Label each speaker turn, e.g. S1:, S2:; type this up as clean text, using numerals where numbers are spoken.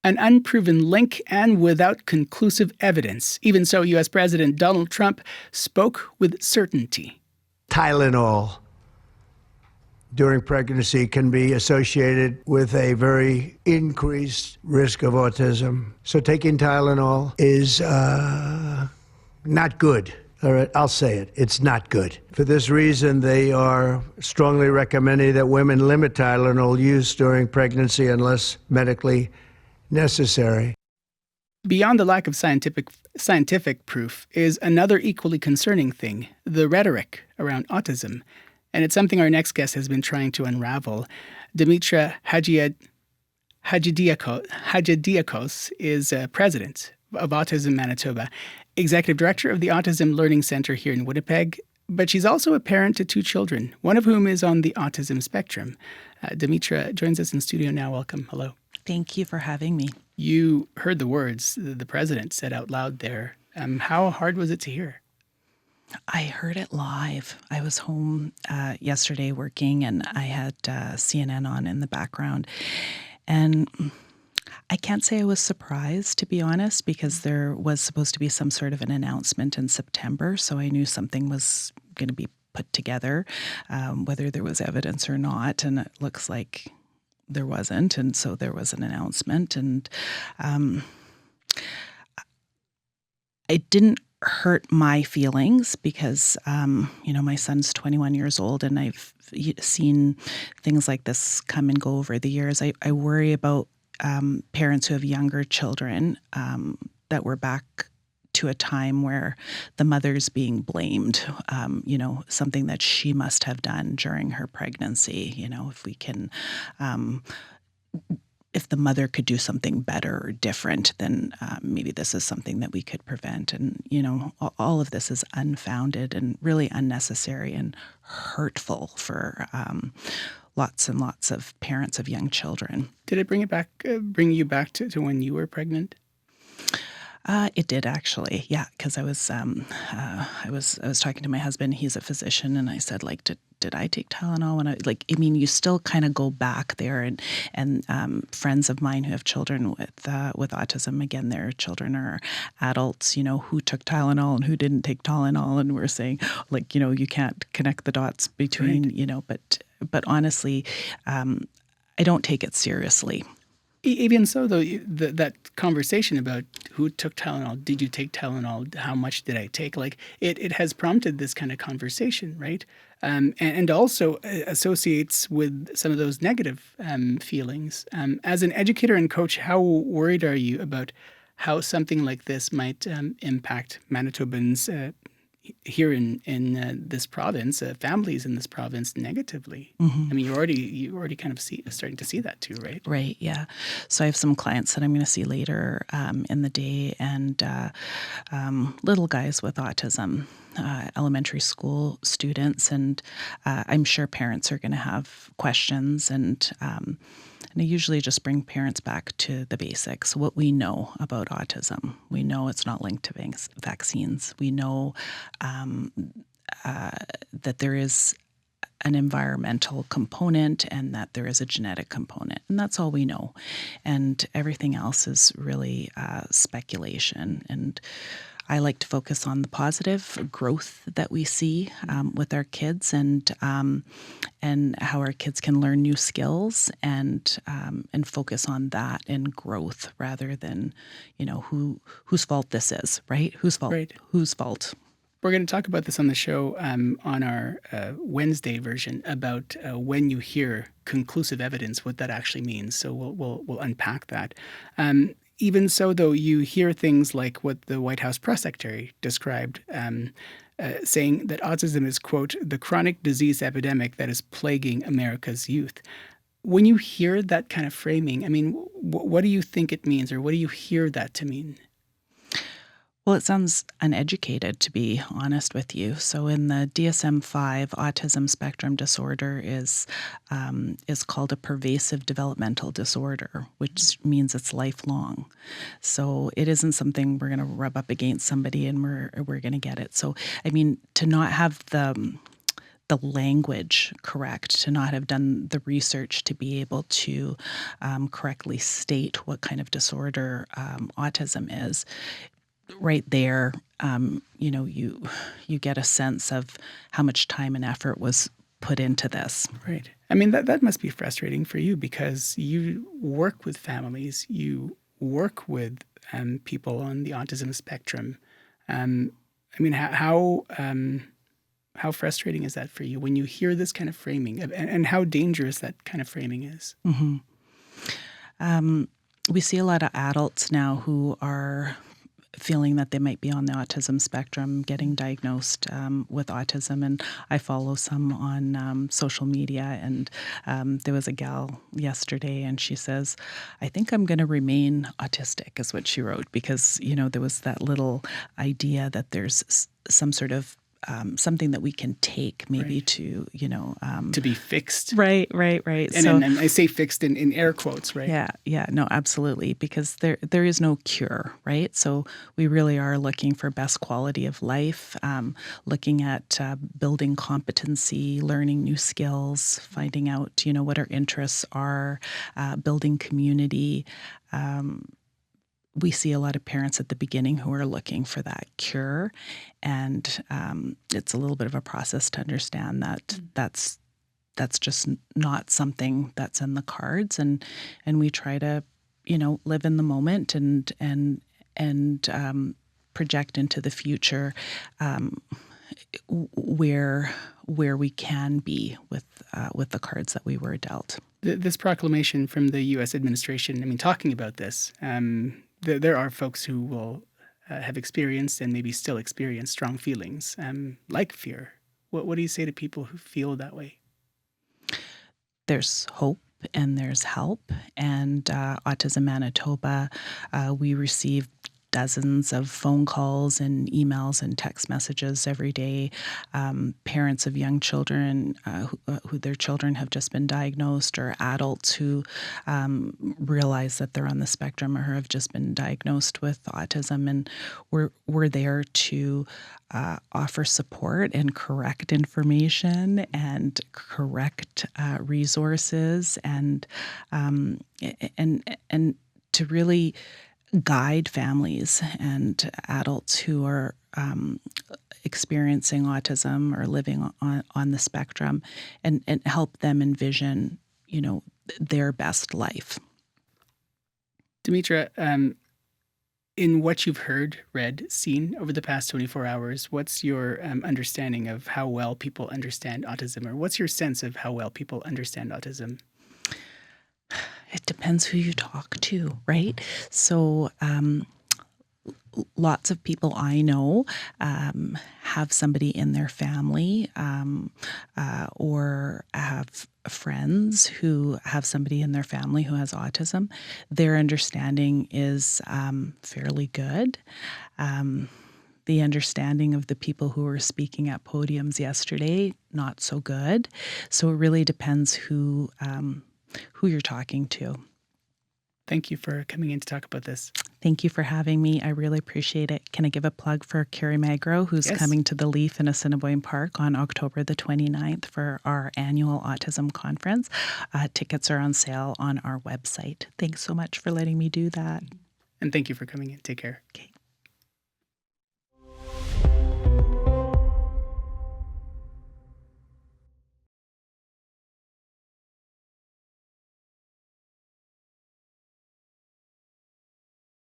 S1: An unproven link and without conclusive evidence. Even so, U.S. President Donald Trump spoke with certainty.
S2: Tylenol during pregnancy can be associated with a very increased risk of autism. So taking Tylenol is not good. All right, I'll say it. It's not good. For this reason, they are strongly recommending that women limit Tylenol use during pregnancy unless medically necessary.
S1: Beyond the lack of scientific proof is another equally concerning thing, the rhetoric around autism. And it's something our next guest has been trying to unravel. Demetra Hajidiacos is president of Autism Manitoba, executive director of the Autism Learning Centre here in Winnipeg, but she's also a parent to 2 children, one of whom is on the autism spectrum. Demetra joins us in studio now. Welcome. Hello.
S3: Thank you for having me.
S1: You heard the words the president said out loud there. How hard was it to hear?
S3: I heard it live. I was home yesterday working, and I had CNN on in the background. And I can't say I was surprised, to be honest, because there was supposed to be some sort of an announcement in September, so I knew something was going to be put together, whether there was evidence or not, and it looks like there wasn't, and so there was an announcement, and it didn't hurt my feelings because, my son's 21 years old, and I've seen things like this come and go over the years. I worry about parents who have younger children that we're back to a time where the mother's being blamed, something that she must have done during her pregnancy. If we can, if the mother could do something better or different, then maybe this is something that we could prevent. And, all of this is unfounded and really unnecessary and hurtful for lots and lots of parents of young children.
S1: Did it bring you back to when you were pregnant?
S3: It did actually, yeah. Because I was talking to my husband. He's a physician, and I said, did I take Tylenol when you still kind of go back there, and friends of mine who have children with autism, again, their children are adults, who took Tylenol and who didn't take Tylenol, and we're saying, you can't connect the dots between, right. But honestly, I don't take it seriously.
S1: Even so, though, that conversation about who took Tylenol, did you take Tylenol, how much did I take, it has prompted this kind of conversation, right? And also associates with some of those negative feelings. As an educator and coach, how worried are you about how something like this might impact Manitobans here in this province, families in this province negatively? Mm-hmm. I mean, you already kind of starting to see that too, right?
S3: Right. Yeah. So I have some clients that I'm going to see later in the day, and little guys with autism, elementary school students, and I'm sure parents are going to have questions, and I usually just bring parents back to the basics, what we know about autism. We know it's not linked to vaccines. We know that there is an environmental component and that there is a genetic component. And that's all we know. And everything else is really speculation. And I like to focus on the positive growth that we see with our kids, and how our kids can learn new skills, and focus on that and growth rather than, whose fault this is, right? Whose fault? Right. Whose fault?
S1: We're going to talk about this on the show on our Wednesday version about when you hear conclusive evidence, what that actually means. So we'll unpack that. Even so, though, you hear things like what the White House press secretary described, saying that autism is, quote, the chronic disease epidemic that is plaguing America's youth. When you hear that kind of framing, I mean, what do you think it means, or what do you hear that to mean?
S3: Well, it sounds uneducated, to be honest with you. So in the DSM-5, autism spectrum disorder is called a pervasive developmental disorder, which means it's lifelong. So it isn't something we're going to rub up against somebody and we're going to get it. So, I mean, to not have the the language correct, to not have done the research to be able to correctly state what kind of disorder autism is. Right there, you get a sense of how much time and effort was put into this.
S1: Right. I mean, that must be frustrating for you because you work with families, you work with people on the autism spectrum. I mean, how frustrating is that for you when you hear this kind of framing, and how dangerous that kind of framing is?
S3: We see a lot of adults now who are feeling that they might be on the autism spectrum, getting diagnosed with autism. And I follow some on social media. And there was a gal yesterday, and she says, "I think I'm going to remain autistic," is what she wrote, because, there was that little idea that there's some sort of something that we can take maybe
S1: Right.
S3: to,
S1: To be fixed.
S3: Right.
S1: And I say fixed in air quotes, right?
S3: Yeah, no, absolutely, because there is no cure, right? So we really are looking for best quality of life, looking at building competency, learning new skills, finding out, what our interests are, building community. We see a lot of parents at the beginning who are looking for that cure, and it's a little bit of a process to understand that that's just not something that's in the cards, and we try to live in the moment and project into the future, where we can be with the cards that we were dealt.
S1: This proclamation from the U.S. administration, I mean, talking about this, there are folks who will have experienced and maybe still experience strong feelings like fear. What do you say to people who feel that way?
S3: There's hope and there's help. And Autism Manitoba, we receive dozens of phone calls and emails and text messages every day. Parents of young children who their children have just been diagnosed, or adults who realize that they're on the spectrum or have just been diagnosed with autism. And we're there to offer support and correct information and correct resources, and to really guide families and adults who are experiencing autism or living on the spectrum, and help them envision, their best life.
S1: Demetra, in what you've heard, read, seen over the past 24 hours, what's your understanding of how well people understand autism, or what's your sense of how well people understand autism?
S3: It depends who you talk to, right? So lots of people I know have somebody in their family or have friends who have somebody in their family who has autism. Their understanding is fairly good. The understanding of the people who were speaking at podiums yesterday, not so good. So it really depends who you're talking to.
S1: Thank you for coming in to talk about this.
S3: Thank you for having me. I really appreciate it. Can I give a plug for Carrie Magro, who's
S1: Yes.
S3: coming to the Leaf in Assiniboine Park on October the 29th for our annual autism conference? Tickets are on sale on our website. Thanks so much for letting me do that.
S1: And thank you for coming in. Take care.
S3: Okay.